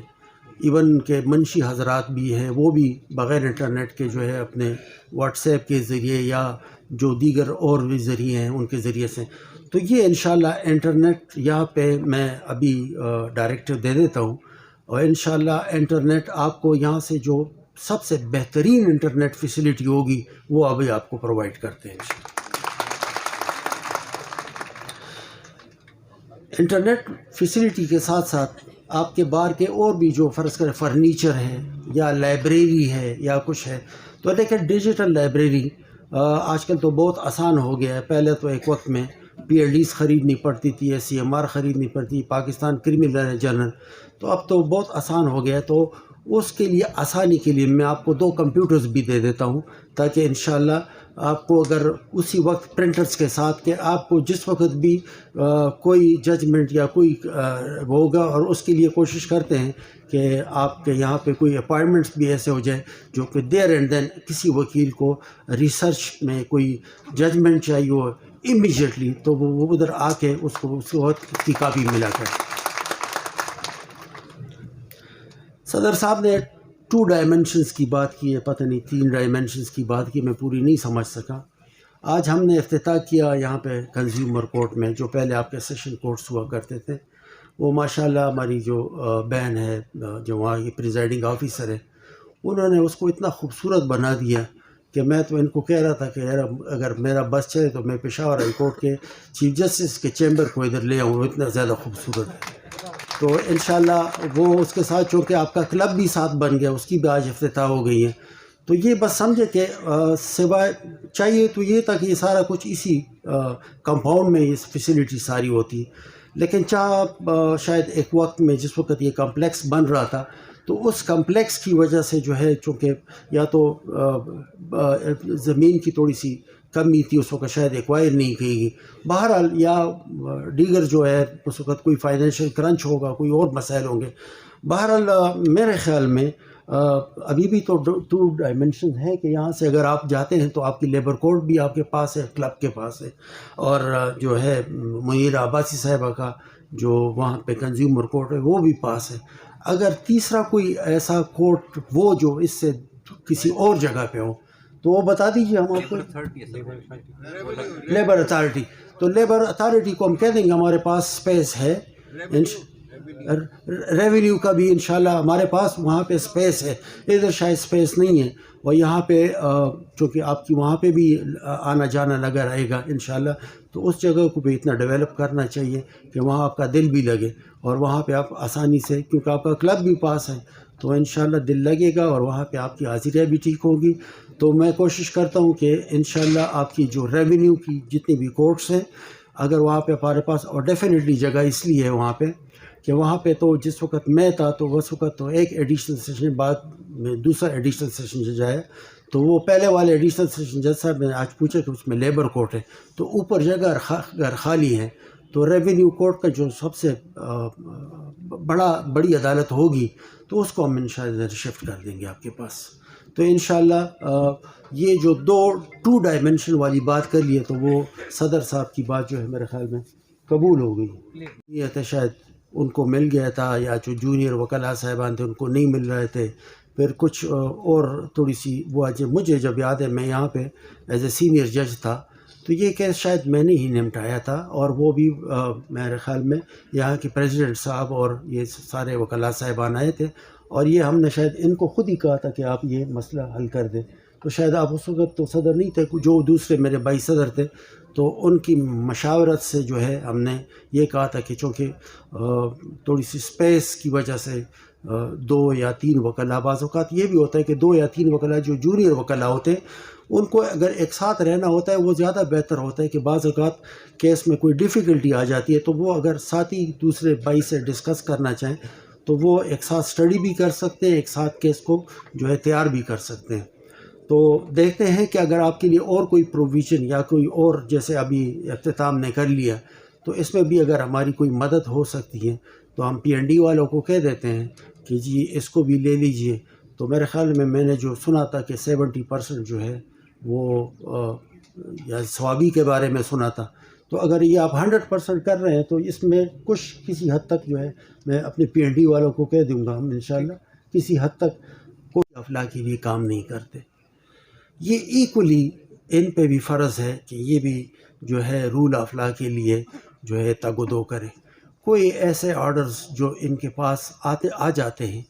ایون کہ منشی حضرات بھی ہیں وہ بھی بغیر انٹرنیٹ کے جو ہے اپنے واٹس ایپ کے ذریعے یا جو دیگر اور بھی ذریعے ہیں ان کے ذریعے سے. تو یہ انشاءاللہ انٹرنیٹ یہاں پہ میں ابھی ڈائریکٹو دے دیتا ہوں، اور انشاءاللہ انٹرنیٹ آپ کو یہاں سے جو سب سے بہترین انٹرنیٹ فیسیلیٹی ہوگی وہ ابھی آپ کو پرووائڈ کرتے ہیں. انٹرنیٹ فیسیلیٹی کے ساتھ ساتھ آپ کے باہر کے اور بھی جو فرض کریں فرنیچر ہے یا لائبریری ہے یا کچھ ہے، تو لیکن ڈیجیٹل لائبریری آج کل تو بہت آسان ہو گیا ہے. پہلے تو ایک وقت میں PLDs خریدنی پڑتی تھی، CMR خریدنی پڑتی، پاکستان کرمنل جرنل، تو اب تو بہت آسان ہو گیا ہے. تو اس کے لیے آسانی کے لیے میں آپ کو 2 کمپیوٹرز بھی دے دیتا ہوں، تاکہ انشاءاللہ آپ کو اگر اسی وقت پرنٹرز کے ساتھ کہ آپ کو جس وقت بھی کوئی ججمنٹ یا کوئی ہوگا، اور اس کے لیے کوشش کرتے ہیں کہ آپ کے یہاں پہ کوئی اپائنٹمنٹس بھی ایسے ہو جائیں جو کہ دیر اینڈ دین کسی وکیل کو ریسرچ میں کوئی ججمنٹ چاہیے ہو امیجیٹلی، تو وہ ادھر آ کے اس کو اس وقت کی کاپی ملا کر. صدر صاحب نے 2 ڈائمنشنز کی بات کی ہے، پتہ نہیں 3 ڈائمنشنز کی بات کی، میں پوری نہیں سمجھ سکا. آج ہم نے افتتاح کیا یہاں پہ کنزیومر کورٹ میں، جو پہلے آپ کے سیشن کورٹس ہوا کرتے تھے. وہ ماشاءاللہ ہماری جو بہن ہے جو وہاں کی پریزائڈنگ آفیسر ہے، انہوں نے اس کو اتنا خوبصورت بنا دیا کہ میں تو ان کو کہہ رہا تھا کہ یار اگر میرا بس چلے تو میں پشاور ہائی کورٹ کے چیف جسٹس کے چیمبر کو ادھر لے آؤں، اتنا زیادہ خوبصورت ہے. تو انشاءاللہ وہ اس کے ساتھ چونکہ آپ کا کلب بھی ساتھ بن گیا، اس کی بھی آج افتتاح ہو گئی ہے. تو یہ بس سمجھے کہ سوائے چاہیے تو یہ تھا کہ یہ سارا کچھ اسی کمپاؤنڈ میں یہ فیسیلیٹی ساری ہوتی، لیکن شاید ایک وقت میں جس وقت یہ کمپلیکس بن رہا تھا تو اس کمپلیکس کی وجہ سے جو ہے چونکہ یا تو زمین کی تھوڑی سی کمی تھی اس وقت، شاید ایکوائر نہیں کی گئی، بہرحال یا دیگر جو ہے اس وقت کوئی فائنینشیل کرنچ ہوگا، کوئی اور مسائل ہوں گے. بہرحال میرے خیال میں ابھی بھی تو 2 ڈائمنشن ہے کہ یہاں سے اگر آپ جاتے ہیں تو آپ کی لیبر کورٹ بھی آپ کے پاس ہے، کلب کے پاس ہے، اور جو ہے منیر عباسی صاحبہ کا جو وہاں پہ کنزیومر کورٹ ہے وہ بھی پاس ہے. اگر تیسرا کوئی ایسا کورٹ وہ جو اس سے کسی اور جگہ پہ ہو تو وہ بتا دیجیے ہم آپ کو. لیبر اتھارٹی، تو لیبر اتھارٹی کو ہم کہہ دیں گے ہمارے پاس سپیس ہے. ریونیو کا بھی انشاءاللہ ہمارے پاس وہاں پہ سپیس ہے، ادھر شاید سپیس نہیں ہے، اور یہاں پہ چونکہ آپ کی وہاں پہ بھی آنا جانا لگا رہے گا انشاءاللہ، تو اس جگہ کو بھی اتنا ڈیولپ کرنا چاہیے کہ وہاں آپ کا دل بھی لگے، اور وہاں پہ آپ آسانی سے کیونکہ آپ کا کلب بھی پاس ہے تو انشاءاللہ دل لگے گا، اور وہاں پہ آپ کی حاضریاں بھی ٹھیک ہوگی. تو میں کوشش کرتا ہوں کہ انشاءاللہ آپ کی جو ریونیو کی جتنی بھی کورٹس ہیں اگر وہاں پہ ہمارے پاس، اور ڈیفینیٹلی جگہ اس لیے ہے وہاں پہ کہ وہاں پہ تو جس وقت میں تھا تو اس وقت تو ایک ایڈیشنل سیشن بعد میں دوسرا ایڈیشنل سیشن جج آیا، تو وہ پہلے والے ایڈیشنل سیشن جج صاحب نے آج پوچھا کہ اس میں لیبر کورٹ ہے، تو اوپر جگہ اگر خالی ہے تو ریونیو کورٹ کا جو سب سے بڑی عدالت ہوگی تو اس کو ہم انشاءاللہ شفٹ کر دیں گے آپ کے پاس. تو انشاءاللہ یہ جو 2 ڈائمنشن والی بات کر لیے تو وہ صدر صاحب کی بات جو ہے میرے خیال میں قبول ہو گئی. یہ تھا شاید ان کو مل گیا تھا، یا جو جونیئر وکلاء صاحبان تھے ان کو نہیں مل رہے تھے، پھر کچھ اور تھوڑی سی وہ مجھے جب یاد ہے میں یہاں پہ ایز اے سینئر جج تھا تو یہ کیس شاید میں نے ہی نمٹایا تھا، اور وہ بھی میرے خیال میں یہاں کے پریزیڈنٹ صاحب اور یہ سارے وکلاء صاحبان آئے تھے، اور یہ ہم نے شاید ان کو خود ہی کہا تھا کہ آپ یہ مسئلہ حل کر دیں. تو شاید آپ اس وقت تو صدر نہیں تھے، جو دوسرے میرے بھائی صدر تھے، تو ان کی مشاورت سے جو ہے ہم نے یہ کہا تھا کہ چونکہ تھوڑی سی سپیس کی وجہ سے 2 یا 3 وکلاء، بعض اوقات یہ بھی ہوتا ہے کہ 2 یا 3 وکلاء جو جونیئر وکلاء ہوتے ہیں ان کو اگر ایک ساتھ رہنا ہوتا ہے وہ زیادہ بہتر ہوتا ہے کہ بعض اوقات کیس میں کوئی ڈیفیکلٹی آ جاتی ہے تو وہ اگر ساتھی دوسرے بھائی سے ڈسکس کرنا چاہیں تو وہ ایک ساتھ اسٹڈی بھی کر سکتے ہیں، ایک ساتھ کیس کو جو ہے تیار بھی کر سکتے ہیں. تو دیکھتے ہیں کہ اگر آپ کے لیے اور کوئی پروویژن یا کوئی اور، جیسے ابھی اختتام نے کر لیا تو اس میں بھی اگر ہماری کوئی مدد ہو سکتی ہے تو ہم PND والوں کو کہہ دیتے ہیں کہ جی اس کو بھی لے لیجئے. تو میرے خیال میں نے جو سنا تھا کہ 70% جو ہے وہ یا ثوابی کے بارے میں سنا تھا، تو اگر یہ آپ 100% کر رہے ہیں تو اس میں کچھ کسی حد تک جو ہے میں اپنے پی ایچ ڈی والوں کو کہہ دوں گا، ہم انشاءاللہ کسی حد تک کوئی افلاح کے لیے کام نہیں کرتے. یہ ایکولی ان پہ بھی فرض ہے کہ یہ بھی جو ہے رول آف لا کے لیے جو ہے تگ و دو کریں. کوئی ایسے آرڈرز جو ان کے پاس آ جاتے ہیں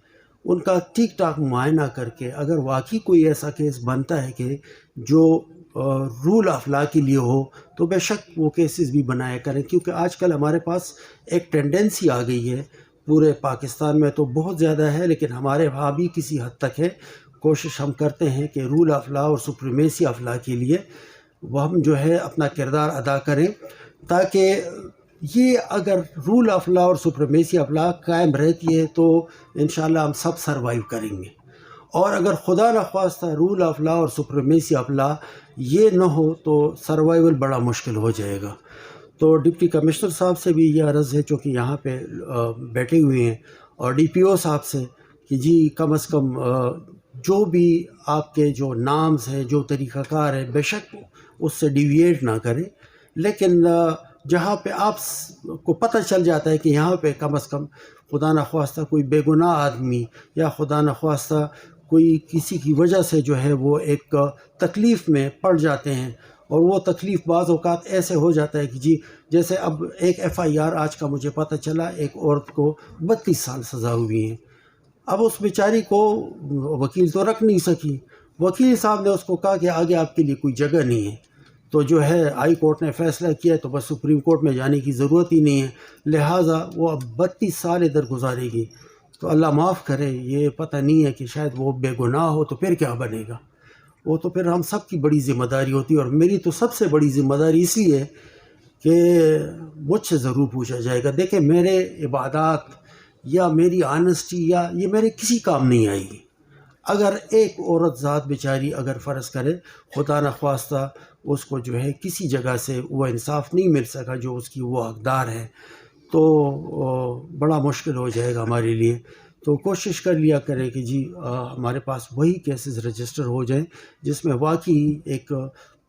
ان کا ٹھیک ٹھاک معائنہ کر کے اگر واقعی کوئی ایسا کیس بنتا ہے کہ جو رول آف لا کے لیے ہو تو بے شک وہ کیسز بھی بنایا کریں، کیونکہ آج کل ہمارے پاس ایک ٹینڈنسی آ گئی ہے، پورے پاکستان میں تو بہت زیادہ ہے لیکن ہمارے وہاں بھی کسی حد تک ہے. کوشش ہم کرتے ہیں کہ رول آف لا اور سپریمیسی آف لا کے لیے وہ ہم جو ہے اپنا کردار ادا کریں، تاکہ یہ اگر رول آف لا اور سپریمیسی آف لا قائم رہتی ہے تو انشاءاللہ ہم سب سروائیو کریں گے. اور اگر خدا نخواستہ رول آف لا اور سپریمیسی آف لا یہ نہ ہو تو سروائیول بڑا مشکل ہو جائے گا. تو ڈپٹی کمشنر صاحب سے بھی یہ عرض ہے چونکہ یہاں پہ بیٹھے ہوئے ہیں، اور ڈی پی او صاحب سے کہ جی کم از کم جو بھی آپ کے جو نامز ہیں، جو طریقہ کار ہے، بے شک اس سے ڈیویٹ نہ کریں، لیکن جہاں پہ آپ کو پتہ چل جاتا ہے کہ یہاں پہ کم از کم خدا نخواستہ کوئی بے گناہ آدمی یا خدا نخواستہ کوئی کسی کی وجہ سے جو ہے وہ ایک تکلیف میں پڑ جاتے ہیں، اور وہ تکلیف بعض اوقات ایسے ہو جاتا ہے کہ جی جیسے اب ایک ایف آئی آر آج کا مجھے پتہ چلا، ایک عورت کو 32 سال سزا ہوئی ہیں. اب اس بیچاری کو وکیل تو رکھ نہیں سکی، وکیل صاحب نے اس کو کہا کہ آگے آپ کے لیے کوئی جگہ نہیں ہے، تو جو ہے ہائی کورٹ نے فیصلہ کیا تو بس سپریم کورٹ میں جانے کی ضرورت ہی نہیں ہے، لہٰذا وہ اب 32 سال ادھر گزارے گی. تو اللہ معاف کرے، یہ پتہ نہیں ہے کہ شاید وہ بے گناہ ہو تو پھر کیا بنے گا. وہ تو پھر ہم سب کی بڑی ذمہ داری ہوتی ہے، اور میری تو سب سے بڑی ذمہ داری اس لیے ہے کہ مجھ سے ضرور پوچھا جائے گا. دیکھیں میرے عبادات یا میری آنیسٹی یا یہ میرے کسی کام نہیں آئے گی اگر ایک عورت ذات بیچاری اگر فرض کرے خدا نخواستہ اس کو جو ہے کسی جگہ سے وہ انصاف نہیں مل سکا جو اس کی وہ حقدار ہے، تو بڑا مشکل ہو جائے گا ہمارے لیے. تو کوشش کر لیا کریں کہ جی ہمارے پاس وہی کیسز رجسٹر ہو جائیں جس میں واقعی ایک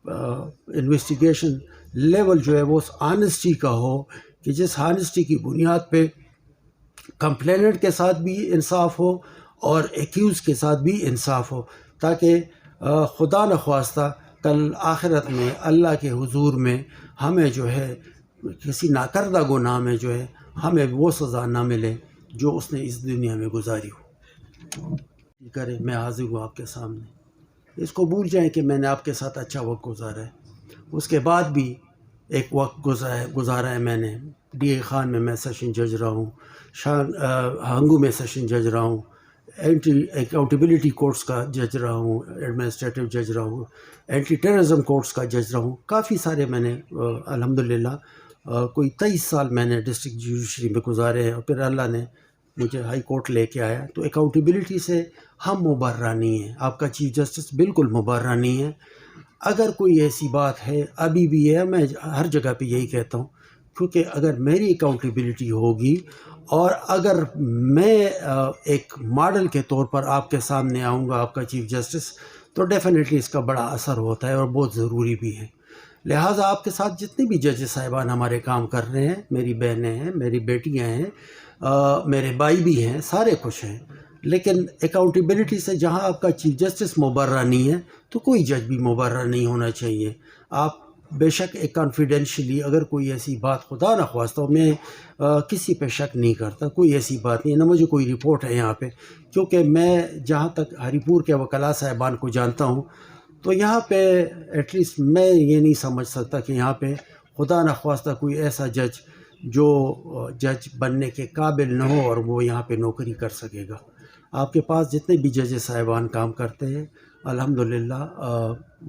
انویسٹیگیشن لیول جو ہے وہ اس آنیسٹی کا ہو، کہ جس آنیسٹی کی بنیاد پہ کمپلیننٹ کے ساتھ بھی انصاف ہو اور ایکیوز کے ساتھ بھی انصاف ہو، تاکہ خدا نخواستہ کل آخرت میں اللہ کے حضور میں ہمیں جو ہے کسی ناکردہ گناہ میں جو ہے ہمیں وہ سزا نہ ملے جو اس نے اس دنیا میں گزاری ہو. کرے میں حاضر ہوں آپ کے سامنے، اس کو بھول جائیں کہ میں نے آپ کے ساتھ اچھا وقت گزارا ہے. اس کے بعد بھی ایک وقت گزارا ہے میں نے، ڈی اے خان میں سیشن جج رہا ہوں، ہنگو میں سیشن جج رہا ہوں، اینٹی اکاؤنٹیبلٹی کورٹس کا جج رہا ہوں، ایڈمنسٹریٹو جج رہا ہوں، اینٹی ٹیررزم کورٹس کا جج رہا ہوں. کافی سارے میں نے الحمدللہ کوئی 23 سال میں نے ڈسٹرکٹ جوڈیشری میں گزارے ہیں، اور پھر اللہ نے مجھے ہائی کورٹ لے کے آیا. تو اکاؤنٹیبلٹی سے ہم مبرہ نہیں ہیں، آپ کا چیف جسٹس بالکل مبرہ نہیں ہے. اگر کوئی ایسی بات ہے ابھی بھی ہے، میں ہر جگہ پہ یہی کہتا ہوں، کیونکہ اگر میری اکاؤنٹیبلٹی ہوگی اور اگر میں ایک ماڈل کے طور پر آپ کے سامنے آؤں گا آپ کا چیف جسٹس، تو ڈیفینیٹلی اس کا بڑا اثر ہوتا ہے اور بہت ضروری بھی ہے. لہٰذا آپ کے ساتھ جتنے بھی ججز صاحبان ہمارے کام کر رہے ہیں، میری بہنیں ہیں، میری بیٹیاں ہیں، میرے بھائی بھی ہیں، سارے خوش ہیں. لیکن اکاؤنٹیبلٹی سے جہاں آپ کا چیف جسٹس مبرہ نہیں ہے تو کوئی جج بھی مبرہ نہیں ہونا چاہیے. آپ بے شک ایک کانفیڈینشلی اگر کوئی ایسی بات خدا نخواستہ، میں کسی پہ شک نہیں کرتا، کوئی ایسی بات نہیں ہے، نہ مجھے کوئی رپورٹ ہے یہاں پہ، کیونکہ میں جہاں تک ہری پور کے وکلاء صاحبان کو جانتا ہوں تو یہاں پہ ایٹ لیسٹ میں یہ نہیں سمجھ سکتا کہ یہاں پہ خدا نخواستہ کوئی ایسا جج جو جج بننے کے قابل نہ ہو اور وہ یہاں پہ نوکری کر سکے گا. آپ کے پاس جتنے بھی ججز صاحبان کام کرتے ہیں الحمدللہ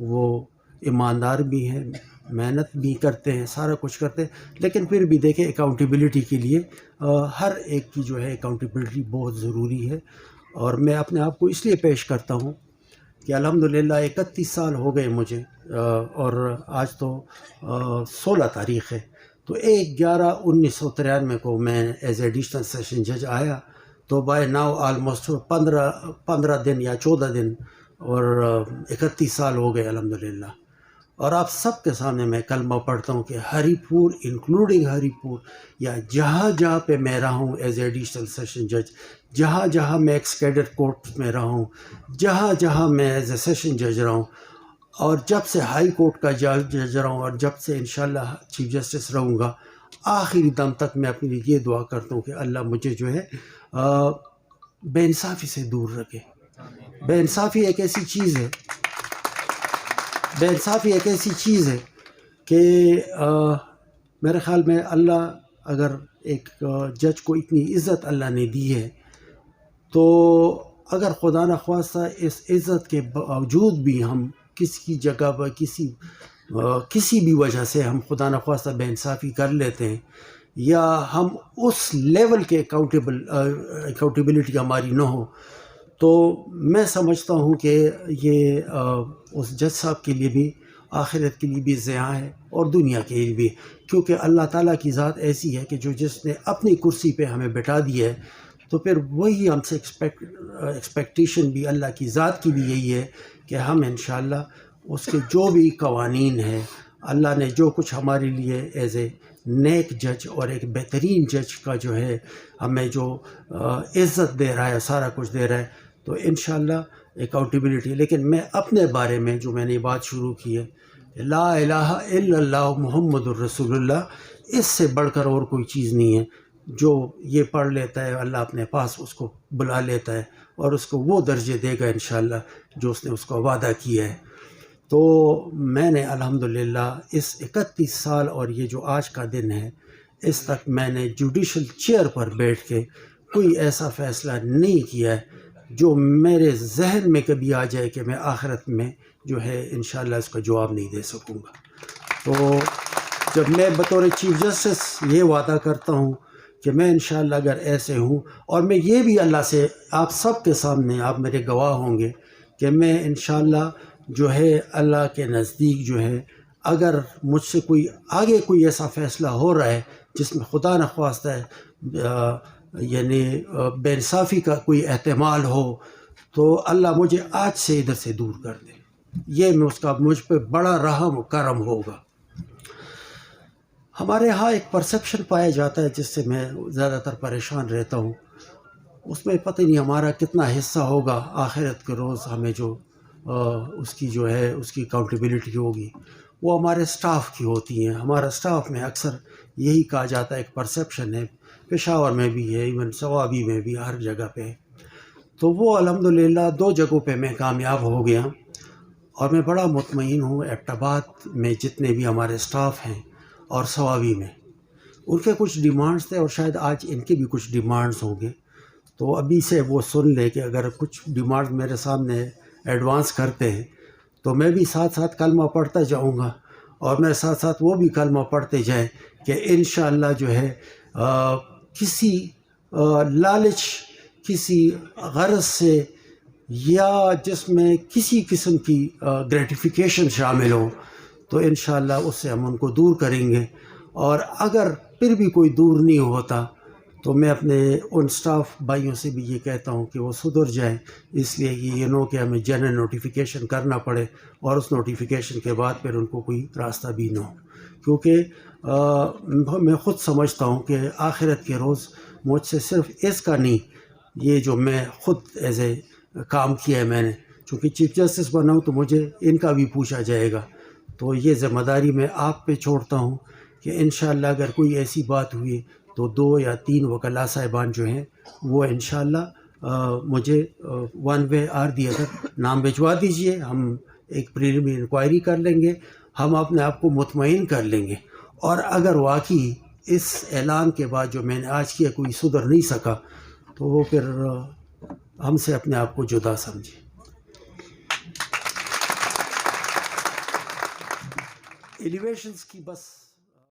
وہ ایماندار بھی ہیں، محنت بھی کرتے ہیں، سارا کچھ کرتے ہیں، لیکن پھر بھی دیکھیں اکاؤنٹیبلٹی کے لیے ہر ایک کی جو ہے اکاؤنٹیبلٹی بہت ضروری ہے. اور میں اپنے آپ کو اس لیے پیش کرتا ہوں کہ الحمدللہ 31 سال ہو گئے مجھے، اور آج تو 16 تاریخ ہے، تو 1/11/1993 کو میں ایز ایڈیشنل سیشن جج آیا. تو بائی ناؤ آلموسٹ 15 دن یا 14 دن اور 31 سال ہو گئے الحمدللہ. اور آپ سب کے سامنے میں کلمہ پڑھتا ہوں کہ ہری پور انکلوڈنگ ہری پور یا جہاں جہاں پہ میں رہا ہوں ایز ایڈیشنل سیشن جج، جہاں جہاں میں ایکس کیڈر کورٹ میں رہا ہوں، جہاں جہاں میں ایز اے سیشن جج رہا ہوں، اور جب سے ہائی کورٹ کا جج رہا ہوں، اور جب سے انشاءاللہ چیف جسٹس رہوں گا، آخری دم تک میں اپنے لیے یہ دعا کرتا ہوں کہ اللہ مجھے جو ہے بے انصافی سے دور رکھے۔ بے انصافی ایک ایسی چیز ہے، بے انصافی ایک ایسی چیز ہے کہ میرے خیال میں اللہ اگر ایک جج کو اتنی عزت اللہ نے دی ہے، تو اگر خدا نخواستہ اس عزت کے باوجود بھی ہم کسی کی جگہ پر کسی بھی وجہ سے ہم خدا نخواستہ بے انصافی کر لیتے ہیں، یا ہم اس لیول کے اکاؤنٹیبلٹی ہماری نہ ہو، تو میں سمجھتا ہوں کہ یہ اس جج صاحب کے لیے بھی، آخرت کے لیے بھی ضیاع ہے اور دنیا کے لیے بھی، کیونکہ اللہ تعالیٰ کی ذات ایسی ہے کہ جس نے اپنی کرسی پہ ہمیں بٹھا دیا ہے، تو پھر وہی ہم سے ایکسپیکٹیشن بھی اللہ کی ذات کی بھی یہی ہے کہ ہم انشاءاللہ اس کے جو بھی قوانین ہیں، اللہ نے جو کچھ ہمارے لیے ایز اے نیک جج اور ایک بہترین جج کا جو ہے ہمیں جو عزت دے رہا ہے، سارا کچھ دے رہا ہے، تو انشاءاللہ اکاؤنٹیبلٹی۔ لیکن میں اپنے بارے میں جو میں نے بات شروع کی ہے، لا الہ الا اللہ محمد الرسول اللہ، اس سے بڑھ کر اور کوئی چیز نہیں ہے۔ جو یہ پڑھ لیتا ہے اللہ اپنے پاس اس کو بلا لیتا ہے اور اس کو وہ درجے دے گا انشاءاللہ جو اس نے اس کو وعدہ کیا ہے۔ تو میں نے الحمدللہ اس 31 سال اور یہ جو آج کا دن ہے، اس تک میں نے جوڈیشل چیئر پر بیٹھ کے کوئی ایسا فیصلہ نہیں کیا ہے جو میرے ذہن میں کبھی آ جائے کہ میں آخرت میں جو ہے انشاءاللہ اس کا جواب نہیں دے سکوں گا۔ تو جب میں بطور چیف جسٹس یہ وعدہ کرتا ہوں کہ میں انشاءاللہ اگر ایسے ہوں، اور میں یہ بھی اللہ سے آپ سب کے سامنے، آپ میرے گواہ ہوں گے کہ میں انشاءاللہ جو ہے اللہ کے نزدیک جو ہے، اگر مجھ سے آگے کوئی ایسا فیصلہ ہو رہا ہے جس میں خدا نخواستہ ہے یعنی بے انصافی کا کوئی احتمال ہو، تو اللہ مجھے آج سے ادھر سے دور کر دے، یہ مجھ پہ بڑا رحم و کرم ہوگا۔ ہمارے ہاں ایک پرسیپشن پایا جاتا ہے جس سے میں زیادہ تر پریشان رہتا ہوں، اس میں پتہ نہیں ہمارا کتنا حصہ ہوگا آخرت کے روز، ہمیں جو اس کی جو ہے اس کی اکاؤنٹیبلٹی ہوگی، وہ ہمارے سٹاف کی ہوتی ہیں۔ ہمارا سٹاف میں اکثر یہی کہا جاتا ہے، ایک پرسیپشن ہے، پشاور میں بھی ہے، ایون سوابی میں بھی، ہر جگہ پہ۔ تو وہ الحمدللہ 2 جگہوں پہ میں کامیاب ہو گیا، اور میں بڑا مطمئن ہوں ایبٹ آباد میں جتنے بھی ہمارے سٹاف ہیں اور سوابی میں، ان کے کچھ ڈیمانڈز تھے، اور شاید آج ان کے بھی کچھ ڈیمانڈز ہوں گے، تو ابھی سے وہ سن لے کہ اگر کچھ ڈیمانڈ میرے سامنے ایڈوانس کرتے ہیں تو میں بھی ساتھ ساتھ کلمہ پڑھتا جاؤں گا، اور میں ساتھ ساتھ وہ بھی کلمہ پڑھتے جائیں کہ انشاءاللہ جو ہے کسی لالچ، کسی غرض سے، یا جس میں کسی قسم کی گریٹیفیکیشن شامل ہو، تو انشاءاللہ اس سے ہم ان کو دور کریں گے۔ اور اگر پھر بھی کوئی دور نہیں ہوتا تو میں اپنے ان سٹاف بھائیوں سے بھی یہ کہتا ہوں کہ وہ سدھر جائیں، اس لیے یہ نو کہ ہمیں جنرل نوٹیفیکیشن کرنا پڑے، اور اس نوٹیفیکیشن کے بعد پھر ان کو کوئی راستہ بھی نہ ہو، کیونکہ میں خود سمجھتا ہوں کہ آخرت کے روز مجھ سے صرف اس کا نہیں، یہ جو میں خود ایز اے کام کیا ہے میں نے، چونکہ چیف جسٹس بنا ہوں تو مجھے ان کا بھی پوچھا جائے گا، تو یہ ذمہ داری میں آپ پہ چھوڑتا ہوں کہ انشاءاللہ اگر کوئی ایسی بات ہوئی تو 2 یا 3 وکلاء صاحبان جو ہیں وہ انشاءاللہ مجھے one way or the other نام بھجوا دیجئے، ہم ایک پریلیمنری انکوائری کر لیں گے، ہم اپنے آپ کو مطمئن کر لیں گے، اور اگر واقعی اس اعلان کے بعد جو میں نے آج کیا کوئی سدھر نہیں سکا تو وہ پھر ہم سے اپنے آپ کو جدا سمجھے۔ ایلیویشنز کی بس